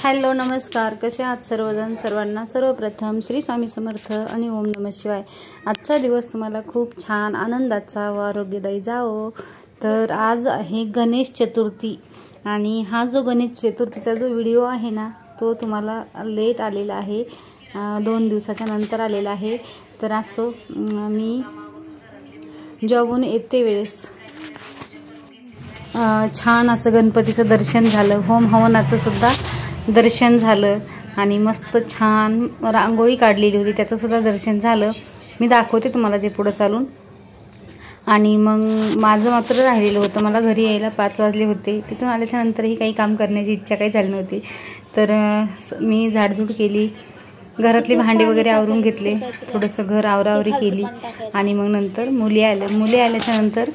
Hello नमस्कार, कसे आहात सर्वजण? सर्वांना सर्वप्रथम श्री स्वामी समर्थ आणि ओम नमः शिवाय। आजचा दिवस तुम्हाला खूप छान आनंदाचा व आरोग्यदायी जावो। तर आज आहे गणेश चतुर्थी आणि हा जो गणेश चतुर्थीचा जो व्हिडिओ आहे ना तो तुम्हाला लेट आलेला आहे, 2 दिवसाच्या नंतर आलेला आहे। तर असो मी जॉबहून येते वेळेस छान असं गणपतीचं दर्शन झालं, होम हवनाचं सुद्धा दर्शन झालं आणि मस्त छान रांगोळी काढलेली होती त्याचं सुद्धा दर्शन झालं। मी दाखवते तुम्हाला ते पुढे चालून। आणि मग माझं मात्र राहिलेलं होतं, मला घरी यायला 5 वाजले होते। तिथून आल्याच्या नंतरही काही काम करण्याची इच्छा काही झाली नव्हती, तर मी झाडझूड केली, घरातली भांडी वगैरे आवरून घेतले, थोडंसं घर आवरावरी केली आणि मग नंतर मुली आल्याच्या नंतर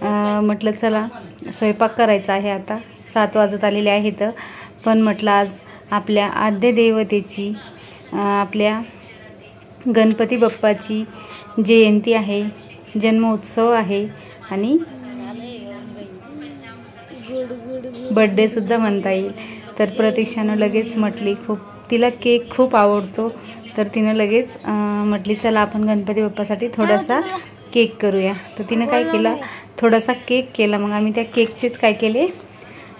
म्हटलं चला स्वयंपाक करायचा आहे। आता 7 वाजत आलेले आहेत, पण म्हटलं आज आपल्या आद्य देवतेची आपल्या गणपती बाप्पाची जयंती आहे, जन्मोत्सव आहे आणि बर्थडे सुद्धा म्हणता येईल। तर प्रतीक्षानं लगेच म्हटली, तिला केक खूप आवडतो, तर तिनं लगेच म्हटली चला आपण गणपती बाप्पासाठी थोडासा केक करूया। तर तिनं काय केलं, थोडासा केक केला। मग आम्ही त्या केकचेच काय केले,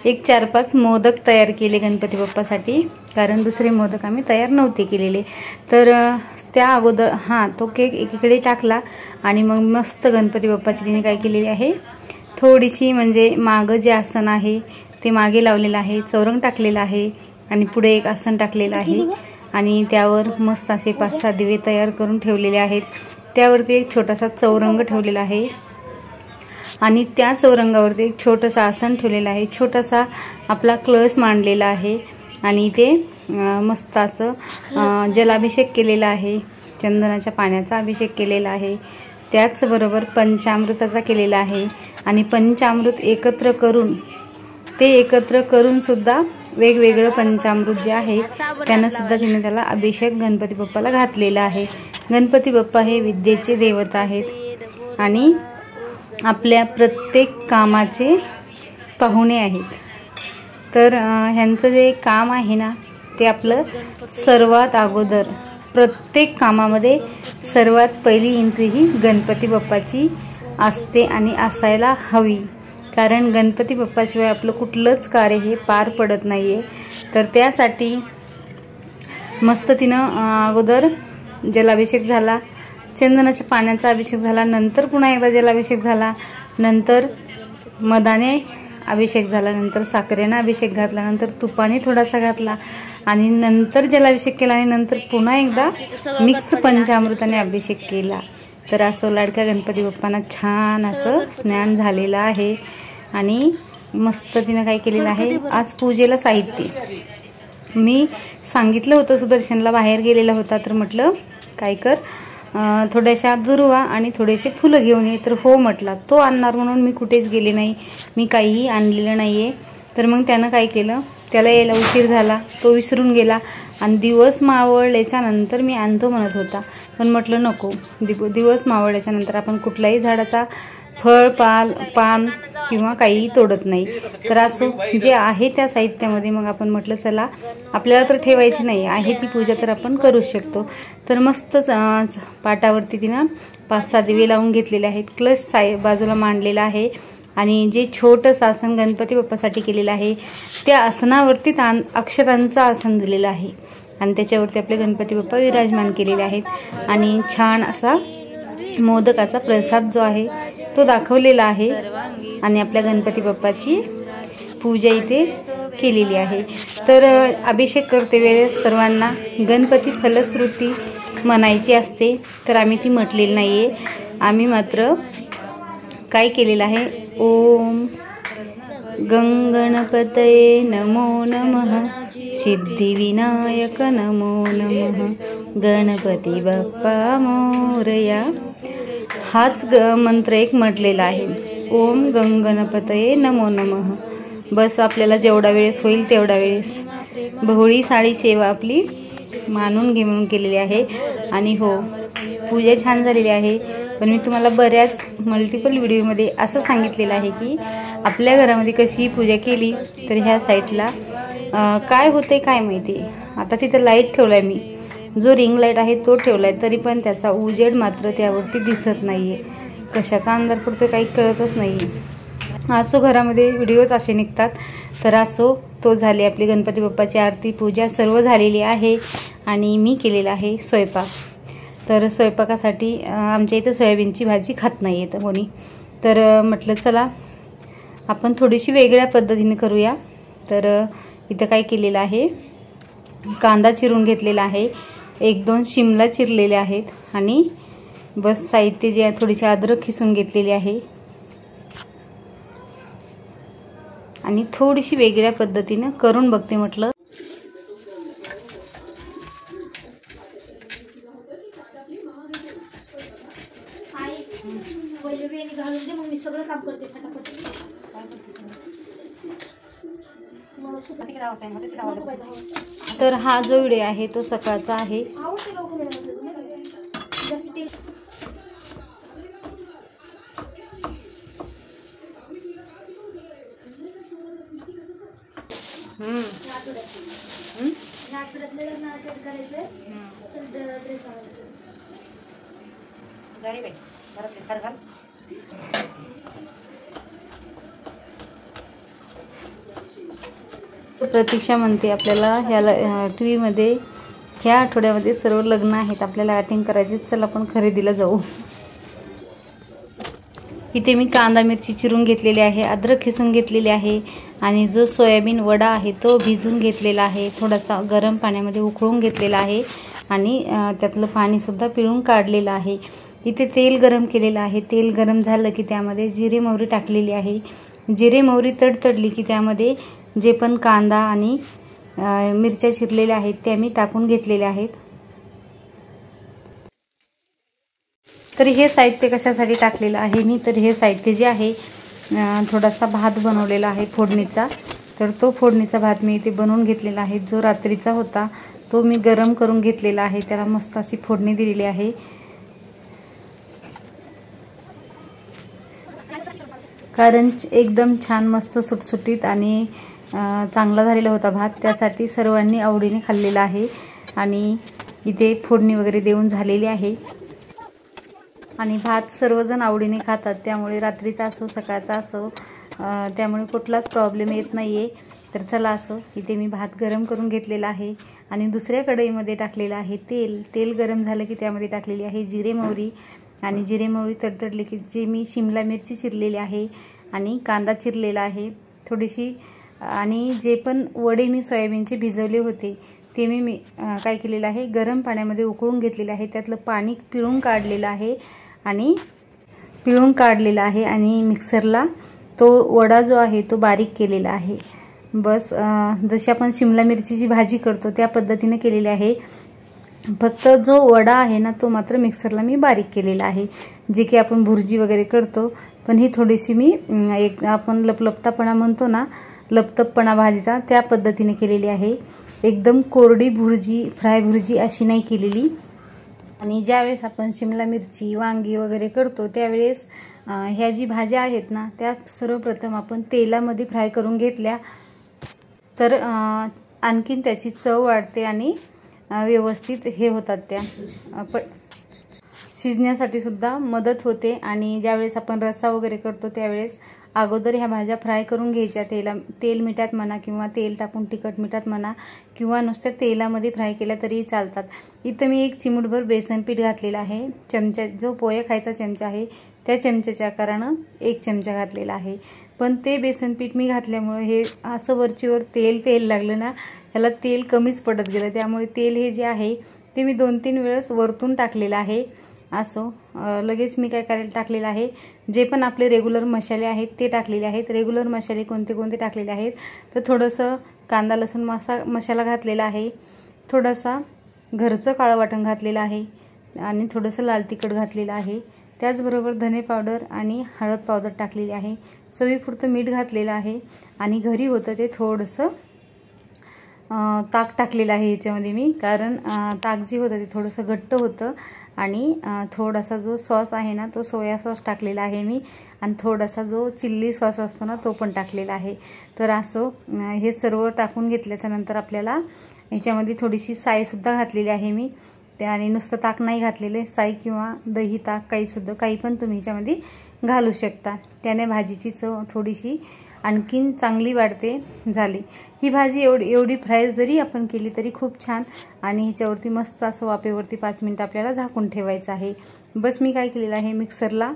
एक 4-5 मोदक तयार केले गणपती बाप्पासाठी, कारण दुसरे मोदक आम्ही तयार नव्हते केलेले। तर त्या अगोदर तो केक एकीकडे टाकला आणि मग मस्त गणपती बाप्पाची तिने काय केलेली आहे, थोडीशी म्हणजे मागं जे आसन आहे ते मागे लावलेलं आहे, चौरंग टाकलेला आहे आणि पुढे एक आसन टाकलेलं आहे आणि त्यावर मस्त असे 5-6 दिवे तयार करून ठेवलेले आहेत। त्यावरती एक छोटासा चौरंग ठेवलेला आहे आणि त्या चौरंगावरती एक छोटंसं आसन ठेवलेलं आहे, छोटासा आपला कळस मांडलेला आहे आणि ते मस्त असं जलाभिषेक केलेला आहे, चंदनाच्या पाण्याचा अभिषेक केलेला आहे, त्याचबरोबर पंचामृताचा केलेला आहे आणि पंचामृत एकत्र करून सुद्धा वेगवेगळं पंचामृत जे आहे त्यानं सुद्धा तिने त्याला अभिषेक गणपती बाप्पाला घातलेला आहे। गणपती बाप्पा हे विद्येचे देवता आहेत आणि आपल्या प्रत्येक कामाचे पाहुणे आहेत। तर ह्यांचं जे काम आहे ना ते आपलं सर्वात अगोदर प्रत्येक कामामध्ये सर्वात पहिली एंट्री ही गणपती बाप्पाची असते आणि असायला हवी, कारण गणपती बाप्पाशिवाय आपलं कुठलंच कार्य हे पार पडत नाहीये। तर त्यासाठी मस्त तिनं अगोदर जलाभिषेक झाला, चंदनाच्या पाण्याचा अभिषेक झाला, नंतर पुन्हा एकदा जलाभिषेक झाला, नंतर मधाने अभिषेक झाला, नंतर साखरेने अभिषेक घातला, नंतर तुपाने थोडासा घातला आणि नंतर जलाभिषेक केला आणि नंतर पुन्हा एकदा मिक्स पंचामृताने अभिषेक केला। तर असं लाडक्या गणपती बाप्पांना छान असं स्नान झालेलं आहे आणि मस्त तिनं काय केलेलं आहे, आज पूजेला साहित्य मी सांगितलं होतं, सुदर्शनला बाहेर गेलेला होता, तर म्हटलं काय कर थोड्याशा दुर्वा आणि थोडेसे फुलं घेऊन ये, तर हो म्हटला, तो आणणार म्हणून मी कुठेच गेले नाही, मी काहीही आणलेलं नाहीये। तर मग त्यानं काय केलं, त्याला यायला उशीर झाला, तो विसरून गेला आणि दिवस मावळल्याच्या नंतर मी आणतो म्हणत होता, पण म्हटलं नको, दिवस मावळल्याच्या नंतर आपण कुठल्याही झाडाचा फळ पान किंवा काहीही तोडत नाही। तर असो जे आहे त्या साहित्यामध्ये मग आपण म्हटलं चला आपल्याला तर ठेवायची नाही आहे ती पूजा, तर आपण करू शकतो। तर मस्त पाटावरती तिनं 5-6 दिवे लावून घेतलेले आहेत, कलश बाजूला मांडलेला आहे आणि जे छोटंसं आसन गणपती बाप्पासाठी केलेलं आहे त्या आसनावरती अक्षतांचं आसन दिलेलं आहे आणि त्याच्यावरती आपले गणपती बाप्पा विराजमान केलेले आहेत आणि छान असा मोदकाचा प्रसाद जो आहे तो दाखवलेला आहे आणि आपल्या गणपती बाप्पाची पूजा इथे केलेली आहे। तर अभिषेक करते वेळेस सर्वांना गणपती फलश्रुती म्हणायची असते, तर आम्ही ती म्हटलेली नाहीये, आम्ही मात्र काय केलेलं आहे, ओम गणपतये नमो नमः, सिद्धिविनायक नमो नमः, गणपती बाप्पा मोरया, हाच मंत्र एक म्हटलेला आहे, ओम गणपतये नमो नमः। बस आपल्याला जेवढा वेळेस होईल तेवढा वेळेस बहुळी साडी सेवा आपली मानून घेऊन केलेली आहे आणि हो पूजा छान झालेली आहे। पण मी तुम्हाला बऱ्याच मल्टिपल व्हिडिओमध्ये असं सांगितलेलं आहे की आपल्या घरामध्ये कशी पूजा केली, तर ह्या साईडला काय होते काय माहिती। आता तिथे लाईट ठेवलाय मी, जो रिंग लाईट आहे तो ठेवलाय, तरी पण त्याचा उजेड मात्र त्यावरती दिसत नाहीये। कशाचा अंधार पडतोय काही कळतच नाहीये। असो, घरामध्ये व्हिडिओज असे निघतात। तर असो, तो झाली आपली गणपती बाप्पाची आरती पूजा सर्व झालेली आहे आणि मी केलेला आहे स्वयंपाक। तर स्वयंपाकासाठी आमच्या इथं सोयाबीनची भाजी खात नाही येतं कोणी, तर म्हटलं चला आपण थोडीशी वेगळ्या पद्धतीने करूया। तर इथं काय केलेलं आहे, कांदा चिरून घेतलेला आहे, 1-2 शिमला चिरलेले आहेत आणि बस साहित्य जे आहे थोडीशी अद्रक खिसून घेतलेली आहे आणि थोडीशी वेगळ्या पद्धतीने करून बघते म्हटलं। घालून दे, मग मी सगळं काम करते फटाफट। तर हा जो व्हिडिओ आहे तो सकाळचा आहे। प्रतीक्षा म्हणते आपल्याला ह्याला टीव्ही मध्ये ह्या आठवड्यामध्ये सर्व लग्न आहेत, आपल्याला अटेंड करायचे, चल आपण खरेदीला जाऊ। इथे मी कांदा मिरची चिरून घेतलेली आहे, अद्रक खिसून घेतलेली आहे आणि जो सोयाबीन वडा आहे तो भिजून घेतलेला आहे, थोडासा गरम पाण्यामध्ये उकळून घेतलेला आहे आणि त्यातलं पाणी सुद्धा पिळून काढलेलं आहे। इथे तेल गरम केलेलं आहे, तेल गरम झालं की त्यामध्ये जिरे मोहरी टाकलेली आहे। जिरे मोहरी तडतडली की त्यामध्ये जे पण कांदा आणि मिरच्या चिरलेल्या आहेत त्या मी टाकून घेतलेल्या आहेत। तर हे साहित्य कशासाठी टाकलेलं आहे मी, तर हे साहित्य जे आहे थोडासा भात बनवलेला आहे फोडणीचा, तर तो फोडणीचा भात मी इथे बनवून घेतलेला आहे। जो रात्रीचा होता तो मी गरम करून घेतलेला आहे, त्याला मस्त अशी फोडणी दिलेली आहे। कारण एकदम छान मस्त सुटसुटीत आणि चांगला झालेला होता भात, त्यासाठी सर्वांनी आवडीने खाल्लेला आहे आणि इथे फोडणी वगैरे देऊन झालेली आहे आणि भात सर्वजण आवडीने खातात, त्यामुळे रात्रीचा असो सकाळचा असो त्यामुळे कुठलाच प्रॉब्लेम येत नाहीये। तर चला असो, इथे मी भात गरम करून घेतलेला आहे आणि दुसऱ्या कढईमध्ये टाकलेलं आहे तेल। तेल गरम झालं की त्यामध्ये टाकलेली आहे जिरे मोहरी आणि जिरे मोहरी तडतडले की जे मी शिमला मिरची चिरलेली आहे आणि कांदा चिरलेला आहे थोडीशी, आणि जे पण वडे मी सोयाबीनचे भिजवले होते ते मी काय केलेलं आहे गरम पाण्यामध्ये उकळून घेतलेले आहे, त्यातलं पाणी पिळून काढलेलं आहे आणि मिक्सरला तो वडा जो आहे तो बारीक केलेला आहे। बस जशी आपण शिमला मिरचीची भाजी करतो त्या पद्धतीने केलेली आहे, फक्त जो वडा आहे ना तो मात्र मिक्सरला मी बारीक केलेला आहे, जे की आपण भुर्जी वगैरे करतो, पण ही थोडीशी मी एक आपण लपलपतापणा म्हणतो ना, लपतपपणा भाजीचा त्या पद्धतीने केलेली आहे। एकदम कोरडी भुर्जी, फ्राय भुर्जी अशी नाही केलेली। आणि ज्यावेळेस आपण शिमला मिरची वांगी वगैरे करतो त्यावेळेस ह्या जी भाज्या आहेत ना त्या सर्वप्रथम आपण तेलामध्ये फ्राय करून घेतल्या तर आणखीन त्याची चव वाढते आणि व्यवस्थित हे होतात, त्या शिजण्यासाठी सुद्धा मदत होते। आणि ज्यावेळेस आपण रस्सा वगैरे करतो त्यावेळेस अगोदर ह्या भाज्या फ्राय करून घ्यायच्या, तेल मिठात म्हणा किंवा तेल टाकून तिखट मिठात म्हणा किंवा नुसत्या तेलामध्ये फ्राय केल्या तरी चालतात। इथं मी 1 चिमूटभर बेसन पीठ घातलेलं आहे, चमचा जो पोहे खायचा चमचा आहे त्या चमच्याच्या आकारानं 1 चमचा घातलेला आहे, पण ते बेसन पीठ मी घातल्यामुळे हे असं वरचीवर तेल प्यायला लागलं ना, ह्याला तेल कमीच पडत गेलं, त्यामुळे तेल हे जे आहे ते मी 2-3 वेळेस वरतून टाकलेलं आहे। असो, लगेच मी काय करायला टाकलेलं आहे, जे पण आपले रेग्युलर मसाले आहेत ते टाकलेले आहेत। रेग्युलर मसाले कोणते कोणते टाकलेले आहेत तर थोडंसं कांदा लसूण मसाला घातलेला आहे, थोडासा घरचं काळं वाटण घातलेलं आहे आणि थोडंसं लाल तिखट घातलेलं आहे, त्याचबरोबर धने पावडर आणि हळद पावडर टाकलेली आहे, चवीपुरतं मीठ घातलेलं आहे आणि घरी होतं ते थोडंसं ताक टाकलेलं आहे ह्याच्यामध्ये मी, कारण ताक जे होतं ते थोडंसं घट्ट होतं आणि थोडासा जो सॉस आहे ना तो सोया सॉस टाकलेला आहे मी, आणि थोडासा जो चिल्ली सॉस असतो ना तो पण टाकलेला आहे। तर असो हे सर्व टाकून घेतल्याच्या नंतर आपल्याला ह्याच्यामध्ये थोडीशी साईसुद्धा घातलेली आहे मी, आणि नुसतं ताक नाही घातलेले, साई किंवा दही ताक काही पण तुम्ही ह्याच्यामध्ये घालू शकता। त्याने भाजीची चव थोडीशी आणखीन चांगली वाढते। झाली ही भाजी एवढी फ्राय जरी आपण केली तरी खूप छान, आणि ह्याच्यावरती मस्त असं वाफेवरती 5 मिनिट आपल्याला झाकून ठेवायचं आहे। बस मी काय केलेलं आहे, मिक्सरला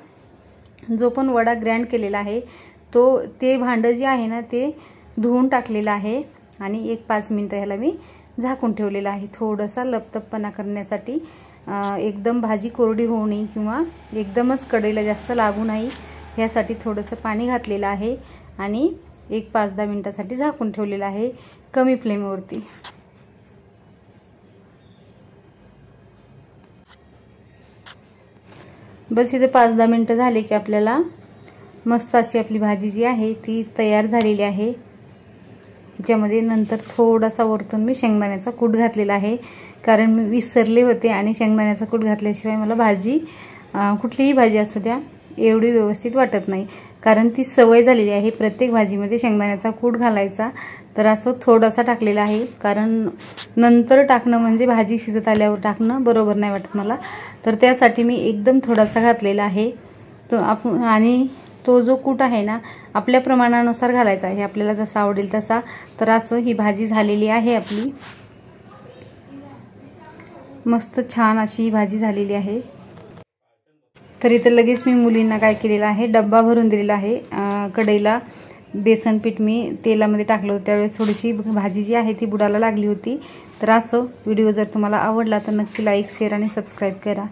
जो पण वडा ग्राइंड केलेला आहे ते भांडं जे आहे ना ते धुवून टाकलेलं आहे, आणि 1-5 मिनिटं ह्याला मी झाकून ठेवलेलं आहे थोडासा लपतपपणा करण्यासाठी। एकदम भाजी कोरडी होऊ नये किंवा एकदमच कढईला जास्त लागू नये यासाठी थोडंसं पाणी घातलेलं आहे, आणि 1-5-10 मिनिटासाठी झाकून ठेवलेलं आहे कमी फ्लेमवरती। बस इथे 5-10 मिनिटं झाले की आपल्याला मस्त अशी आपली भाजी जी आहे ती तयार झालेली आहे। ह्याच्यामध्ये नंतर थोडासा वरतून मी शेंगदाण्याचा कूट घातलेला आहे, कारण मी विसरले होते, आणि शेंगदाण्याचा कूट घातल्याशिवाय मला भाजी कुठलीही भाजी असू द्या एवढी व्यवस्थित वाटत नाही, कारण ती सवय झालेली आहे प्रत्येक भाजीमध्ये शेंगदाण्याचा कूट घालायचा। तर असं थोडासा टाकलेला आहे, कारण नंतर टाकणं म्हणजे भाजी शिजत आल्यावर टाकणं बरोबर नाही वाटत मला, तर त्यासाठी मी एकदम थोडासा घातलेला आहे। आणि तो जो कूट आहे ना आपल्या प्रमाणानुसार घालायचा आहे, आपल्याला जसा आवडेल तसा। तर असं ही भाजी झालेली आहे आपली, मस्त छान अशी ही भाजी झालेली आहे। तर इथे लगेच मी मुलींना काय केलेलं आहे, डब्बा भरून दिलेला आहे। कढईला बेसन पीठ मी तेलामध्ये टाकलं होतं, त्यावेळेस थोडीशी भाजी जी आहे ती बुडाला लागली होती। तर असो व्हिडिओ जर तुम्हाला आवडला तर नक्की लाईक, शेअर आणि सबस्क्राईब करा।